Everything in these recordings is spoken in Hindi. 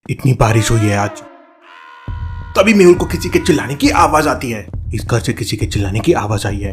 इतनी बारिश हुई है आज। तभी मेहुल को किसी के चिल्लाने की आवाज आती है। इस घर से किसी के चिल्लाने की आवाज आई है।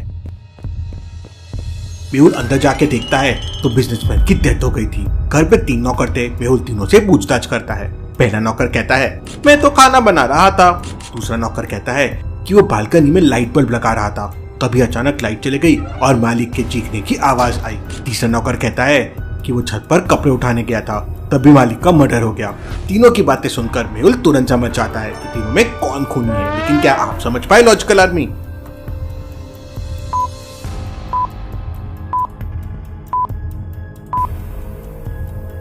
मेहुल अंदर जाके देखता है तो बिजनेसमैन की डेथ हो गई थी। घर पे 3 नौकर थे। मेहुल तीनों से पूछताछ करता है। पहला नौकर कहता है मैं तो खाना बना रहा था। दूसरा नौकर कहता है कि वो बालकनी में लाइट बल्ब लगा रहा था, तभी अचानक लाइट चली गई और मालिक के चीखने की आवाज आई। तीसरा नौकर कहता है कि वो छत पर कपड़े उठाने गया था, तभी मालिक का मर्डर हो गया। तीनों की बातें सुनकर मेहुल तुरंत समझ जाता है कि तीनों में कौन खूनी है। लेकिन क्या आप समझ पाए लॉजिकल आदमी?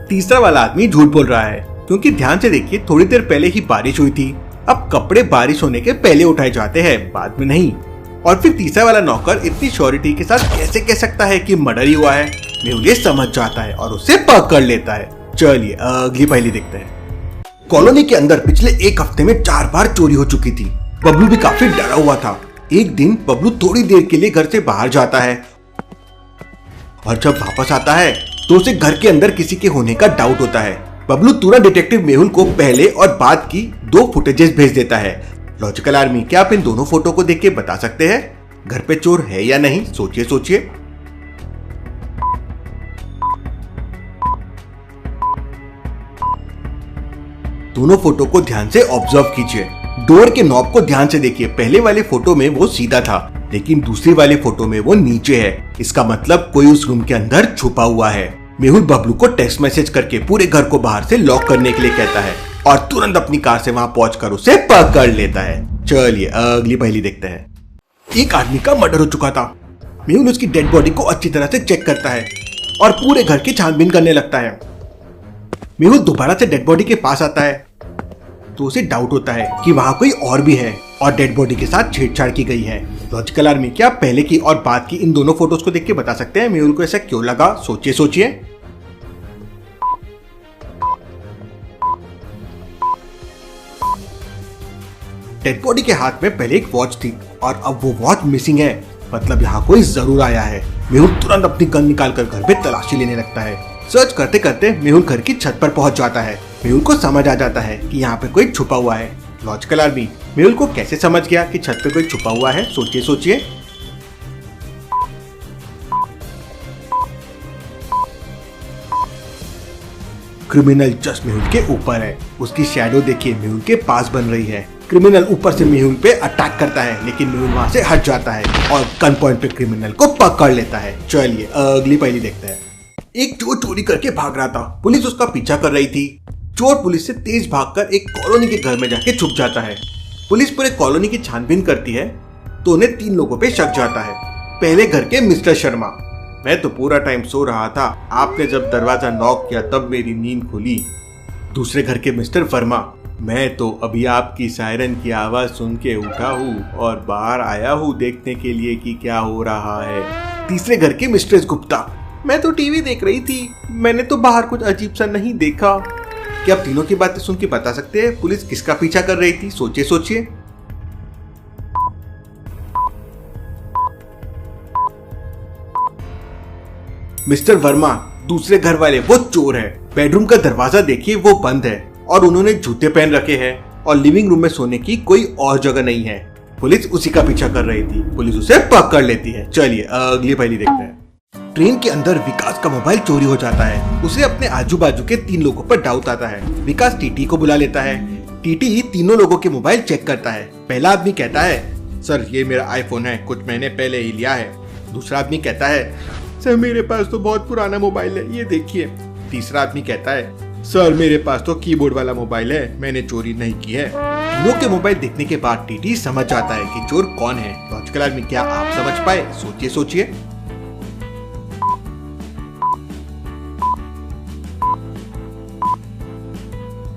तीसरा वाला आदमी झूठ बोल रहा है, क्योंकि ध्यान से देखिए थोड़ी देर पहले ही बारिश हुई थी। अब कपड़े बारिश होने के पहले उठाए जाते हैं, बाद में नहीं। और फिर तीसरा वाला नौकर इतनी श्योरिटी के साथ कैसे कह सकता है कि मर्डर ही हुआ है? मेहुल ये समझ जाता है और उसे पकड़ लेता है। चलिए अगली पहेली देखते हैं। कॉलोनी के अंदर पिछले 1 हफ्ते में 4 बार चोरी हो चुकी थी। बबलू भी काफी डरा हुआ था। एक दिन बबलू थोड़ी देर के लिए घर से बाहर जाता है और जब वापस आता है तो उसे घर के अंदर किसी के होने का डाउट होता है। बबलू तुरंत डिटेक्टिव मेहुल को पहले और बाद की 2 फुटेजेस भेज देता है। लॉजिकल आर्मी, क्या आप इन दोनों फोटो को देख के बता सकते हैं घर पे चोर है या नहीं? सोचिए सोचिए। दोनों फोटो को ध्यान से ऑब्जर्व कीजिए। डोर के नॉब को ध्यान से देखिए। पहले वाले फोटो में वो सीधा था, लेकिन दूसरी वाले फोटो में वो नीचे है। इसका मतलब कोई उस रूम के अंदर छुपा हुआ है। मेहुल बबलू को टेक्स्ट मैसेज करके पूरे घर को बाहर से लॉक करने के लिए कहता है और तुरंत अपनी कार से वहां पहुंचकर उसे पकड़ लेता है। चलिए अगली पहेली देखते हैं। एक आदमी का मर्डर हो चुका था। मेहुल उसकी डेड बॉडी को अच्छी तरह से चेक करता है और पूरे घर की छानबीन करने लगता है। मेहुल दोबारा से डेड बॉडी के पास आता है तो उसे डाउट होता है कि वहां कोई और भी है और डेड बॉडी के साथ छेड़छाड़ की गई है। लॉजिकल आर्मी, क्या आप पहले की और बाद की इन दोनों फोटोज को देख के बता सकते हैं मेहुल को ऐसा क्यों लगा? सोचिए सोचिए। डेड बॉडी के हाथ में पहले एक वॉच थी और अब वो वॉच मिसिंग है, मतलब यहाँ कोई जरूर आया है। मेहुल तुरंत अपनी गन निकालकर घर पे तलाशी लेने लगता है। सर्च करते करते मेहुल घर की छत पर पहुंच जाता है। मेहुल को समझ आ जाता है कि यहाँ पे कोई छुपा हुआ है। लॉजिकल आर्मी, मेहुल को कैसे समझ गया कि छत पे कोई छुपा हुआ है? सोचिए सोचिए। क्रिमिनल जस्ट मेहुल के ऊपर है। उसकी शैडो देखिए मेहुल के पास बन रही है। क्रिमिनल ऊपर से मेहुल पे अटैक करता है, लेकिन मेहुल वहां से हट जाता है और गन पॉइंट पे क्रिमिनल को पकड़ लेता है। चलिए अगली पहेली देखते हैं। एक चोर चोरी करके भाग रहा था। पुलिस उसका पीछा कर रही थी। चोर पुलिस से तेज भागकर एक कॉलोनी के घर में जाके छुप जाता है। पुलिस पूरे कॉलोनी की छानबीन करती है तो उन्हें 3 लोगों पे शक जाता है। पहले घर के मिस्टर शर्मा, मैं तो पूरा टाइम सो रहा था, आपने जब दरवाजा नॉक किया तब मेरी नींद खुली। दूसरे घर के मिस्टर वर्मा, मैं तो अभी आपकी सायरन की आवाज सुन के उठा हूँ और बाहर आया हूँ देखने के लिए कि क्या हो रहा है। तीसरे घर की मिस्ट्रेस गुप्ता, मैं तो टीवी देख रही थी, मैंने तो बाहर कुछ अजीब सा नहीं देखा। क्या आप तीनों की बातें सुन के बता सकते हैं पुलिस किसका पीछा कर रही थी? सोचिए सोचिए। मिस्टर वर्मा, दूसरे घर वाले वो चोर है। बेडरूम का दरवाजा देखिए वो बंद है और उन्होंने जूते पहन रखे हैं और लिविंग रूम में सोने की कोई और जगह नहीं है। पुलिस उसी का पीछा कर रही थी। पुलिस उसे पकड़ लेती है। चलिए अगली पहेली देखते हैं। ट्रेन के अंदर विकास का मोबाइल चोरी हो जाता है। उसे अपने आजू बाजू के 3 लोगों पर डाउट आता है। विकास टीटी को बुला लेता है। टीटी तीनों लोगों के मोबाइल चेक करता है। पहला आदमी कहता है सर ये मेरा आईफोन है, कुछ महीने पहले ही लिया है। दूसरा आदमी कहता है सर मेरे पास तो बहुत पुराना मोबाइल है, ये देखिए। तीसरा आदमी कहता है सर मेरे पास तो कीबोर्ड वाला मोबाइल है, मैंने चोरी नहीं की है। तीनों के मोबाइल देखने के बाद टीटी समझ जाता है कि चोर कौन है। लॉजिकल आदमी, क्या आप समझ पाए? सोचिए सोचिए।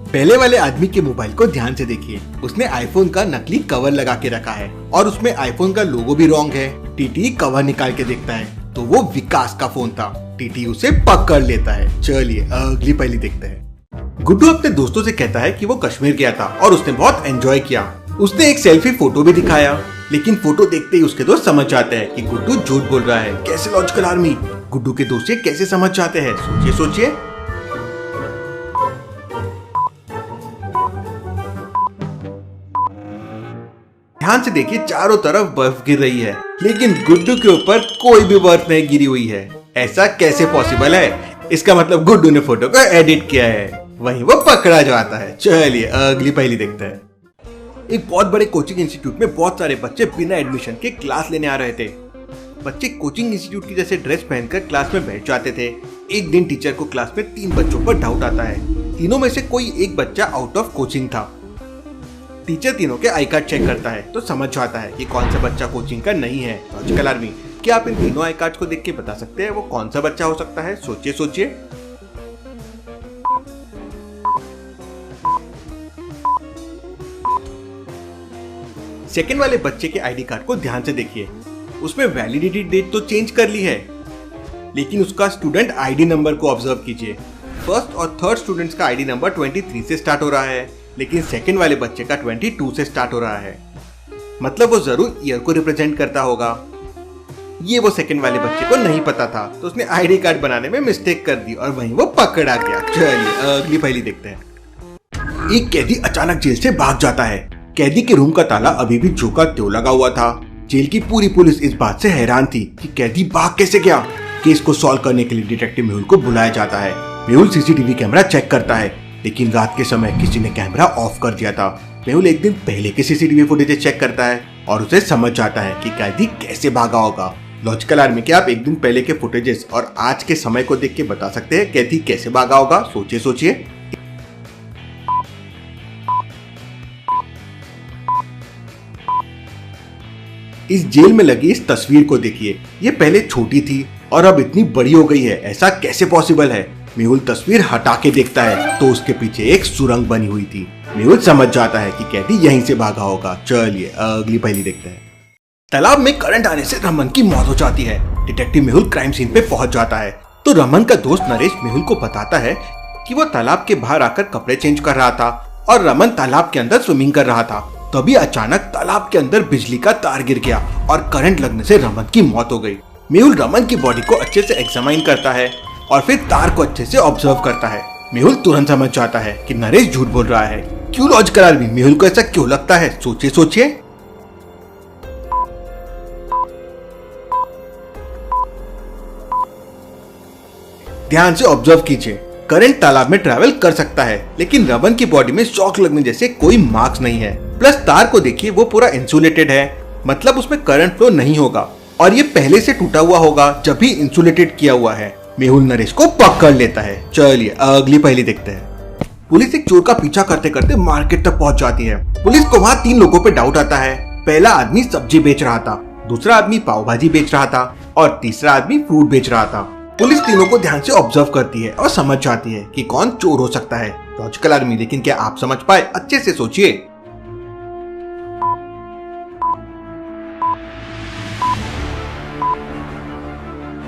पहले वाले आदमी के मोबाइल को ध्यान से देखिए। उसने आईफोन का नकली कवर लगा के रखा है और उसमें आईफोन का लोगो भी रॉन्ग है। टीटी कवर निकाल के देखता है तो वो विकास का फोन था। टीटी उसे पकड़ लेता है। चलिए अगली पहेली देखते हैं। गुड्डू अपने दोस्तों से कहता है कि वो कश्मीर गया था और उसने बहुत एंजॉय किया। उसने एक सेल्फी फोटो भी दिखाया, लेकिन फोटो देखते ही उसके दोस्त समझ जाते हैं कि गुड्डू झूठ बोल रहा है। कैसे लॉजिकल आर्मी? गुड्डू के दोस्त ये कैसे समझ जाते हैं? सोचिए सोचिए। ध्यान से देखिए चारों तरफ बर्फ गिर रही है, लेकिन गुड्डू के ऊपर कोई भी बर्फ नहीं गिरी हुई है। ऐसा कैसे पॉसिबल है? इसका मतलब गुड्डू ने फोटो को एडिट किया है, वहीं वो पकड़ा जाता है। चलिए अगली पहेली देखते हैं। एक बहुत बड़े कोचिंग इंस्टीट्यूट में बहुत सारे बच्चे बिना एडमिशन के क्लास लेने आ रहे थे। बच्चे कोचिंग इंस्टीट्यूट की जैसे ड्रेस पहनकर क्लास में बैठ जाते थे। एक दिन टीचर को क्लास में 3 बच्चों पर डाउट आता है। तीनों में से कोई एक बच्चा आउट ऑफ कोचिंग था। टीचर तीनों के आई कार्ड चेक करता है तो समझ जाता है कि कौन सा बच्चा कोचिंग का नहीं है। लॉजिकल आर्मी, क्या आप इन तीनों आई कार्ड को देख के बता सकते हैं वो कौन सा बच्चा हो सकता है? सोचिए सोचिए। सेकंड वाले बच्चे के आईडी कार्ड को ध्यान से देखिए। उसमें वैलिडिटी डेट तो चेंज कर ली है, लेकिन उसका स्टूडेंट आईडी नंबर को ऑब्जर्व कीजिए। फर्स्ट और थर्ड स्टूडेंट्स का आईडी नंबर 23 से स्टार्ट हो रहा है, लेकिन सेकंड वाले बच्चे का 22 से स्टार्ट हो रहा है। मतलब वो जरूर ईयर को रिप्रेजेंट करता होगा। ये वो सेकंड वाले बच्चे को नहीं पता था, तो उसने आईडी कार्ड बनाने में मिस्टेक कर दी और वहीं वो पकड़ा गया। चलिए अगली पहेली देखते हैं। एक कैदी अचानक जेल से भाग जाता है। कैदी के रूम का ताला अभी भी जो का त्यों लगा हुआ था। जेल की पूरी पुलिस इस बात से हैरान थी कि कैदी भाग कैसे गया। केस को सॉल्व करने के लिए डिटेक्टिव मेहुल को बुलाया जाता है। मेहुल सीसीटीवी कैमरा चेक करता है, लेकिन रात के समय किसी ने कैमरा ऑफ कर दिया था। मेहुल एक दिन पहले के सीसीटीवी फुटेज चेक करता है और उसे समझ जाता है कि कैदी कैसे भागा होगा। लॉजिकल आर्मी, क्या आप एक दिन पहले के फुटेजेस और आज के समय को देख के बता सकते हैं कैदी कैसे भागा होगा? सोचिए सोचिए। इस जेल में लगी इस तस्वीर को देखिए। ये पहले छोटी थी और अब इतनी बड़ी हो गई है। ऐसा कैसे पॉसिबल है? मेहुल तस्वीर हटा के देखता है तो उसके पीछे एक सुरंग बनी हुई थी। मेहुल समझ जाता है कि कैदी यहीं से भागा होगा। चलिए अगली पहेली देखते हैं। तालाब में करंट आने से रमन की मौत हो जाती है। डिटेक्टिव मेहुल क्राइम सीन पे पहुंच जाता है तो रमन का दोस्त नरेश मेहुल को बताता है कि वो तालाब के बाहर आकर कपड़े चेंज कर रहा था और रमन तालाब के अंदर स्विमिंग कर रहा था। तभी अचानक तालाब के अंदर बिजली का तार गिर गया और करंट लगने से रमन की मौत हो गई। मेहुल रमन की बॉडी को अच्छे से एग्जामाइन करता है और फिर तार को अच्छे से ऑब्जर्व करता है। मेहुल तुरंत समझ जाता है कि नरेश झूठ बोल रहा है। क्यों लॉजिकल आर्मी, मेहुल को ऐसा क्यों लगता है? सोचिए सोचिए। ध्यान से ऑब्जर्व कीजिए। करंट तालाब में ट्रैवल कर सकता है, लेकिन रमन की बॉडी में शॉक लगने जैसे कोई मार्क्स नहीं है। प्लस तार को देखिए, वो पूरा इंसुलेटेड है, मतलब उसमें करंट फ्लो नहीं होगा और ये पहले से टूटा हुआ होगा जब भी इंसुलेटेड किया हुआ है। मेहुल नरेश को पकड़ लेता है। चलिए अगली पहेली देखते हैं। पुलिस एक चोर का पीछा करते करते मार्केट तक पहुंच जाती है। पुलिस को वहाँ 3 लोगों पे डाउट आता है। पहला आदमी सब्जी बेच रहा था, दूसरा आदमी पाव भाजी बेच रहा था और तीसरा आदमी फ्रूट बेच रहा था। पुलिस तीनों को ध्यान से ऑब्जर्व करती है और समझ जाती है कि कौन चोर हो सकता है। लॉजिकल आर्मी, लेकिन क्या आप समझ पाए? अच्छे से सोचिए।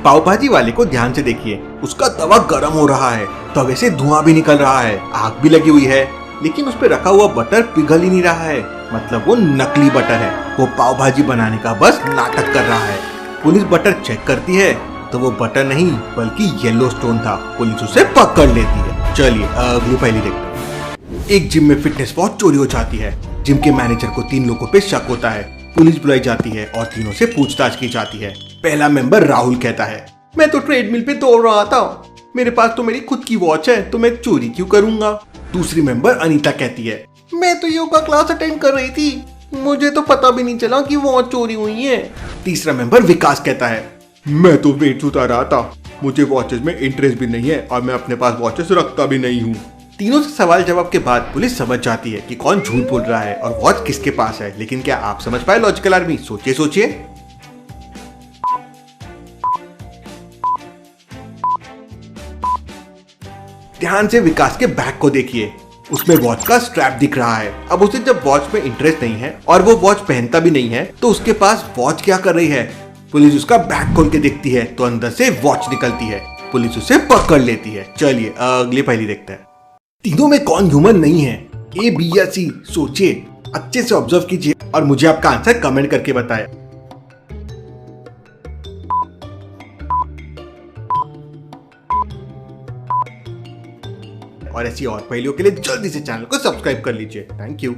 पाव भाजी वाले को ध्यान से देखिए। उसका तवा गर्म हो रहा है, तवे से धुआं भी निकल रहा है, आग भी लगी हुई है, लेकिन उस पे रखा हुआ बटर पिघल ही नहीं रहा है। मतलब वो नकली बटर है। वो पाव भाजी बनाने का बस नाटक कर रहा है। पुलिस बटर चेक करती है तो वो बटर नहीं बल्कि येलो स्टोन था। पुलिस उसे पकड़ लेती है। चलिए अगली पहेली देखते हैं। एक जिम में फिटनेस वॉच चोरी हो जाती है। जिम के मैनेजर को 3 लोगों पे शक होता है। पुलिस बुलाई जाती है और तीनों से पूछताछ की जाती है। पहला मेंबर राहुल कहता है, मैं तो ट्रेडमिल पे दौड़ रहा था, मेरे पास तो मेरी खुद की वॉच है, तो मैं चोरी क्यों करूंगा। दूसरी मेंबर अनीता कहती है, मैं तो योगा क्लास अटेंड कर रही थी, मुझे तो पता भी नहीं चला कि वॉच चोरी हुई है। तीसरा मेंबर विकास कहता है, मैं तो वेट उतार रहा था, मुझे वॉचेस में इंटरेस्ट भी नहीं है और मैं अपने पास वॉचेस रखता भी नहीं हूँ। तीनों से सवाल जवाब के बाद पुलिस समझ जाती है कि कौन झूठ बोल रहा है और वॉच किसके पास है। लेकिन क्या आप समझ पाए लॉजिकल आर्मी? सोचिए सोचिए। ध्यान से विकास के बैग को देखिए। उसमें वॉच का स्ट्रैप दिख रहा है। अब उसे जब वॉच में इंटरेस्ट नहीं है और वो वॉच पहनता भी नहीं है तो उसके पास वॉच क्या कर रही है? पुलिस उसका बैग खोल के देखती है तो अंदर से वॉच निकलती है। पुलिस उसे पकड़ लेती है। चलिए अगली पहेली देखते हैं। तीनों में कौन ह्यूमन नहीं है? ए, बी या सी? सोचिए, अच्छे से ऑब्जर्व कीजिए और मुझे आपका आंसर कमेंट करके बताएं। और ऐसी और पहेलियों के लिए जल्दी से चैनल को सब्सक्राइब कर लीजिए। Thank you.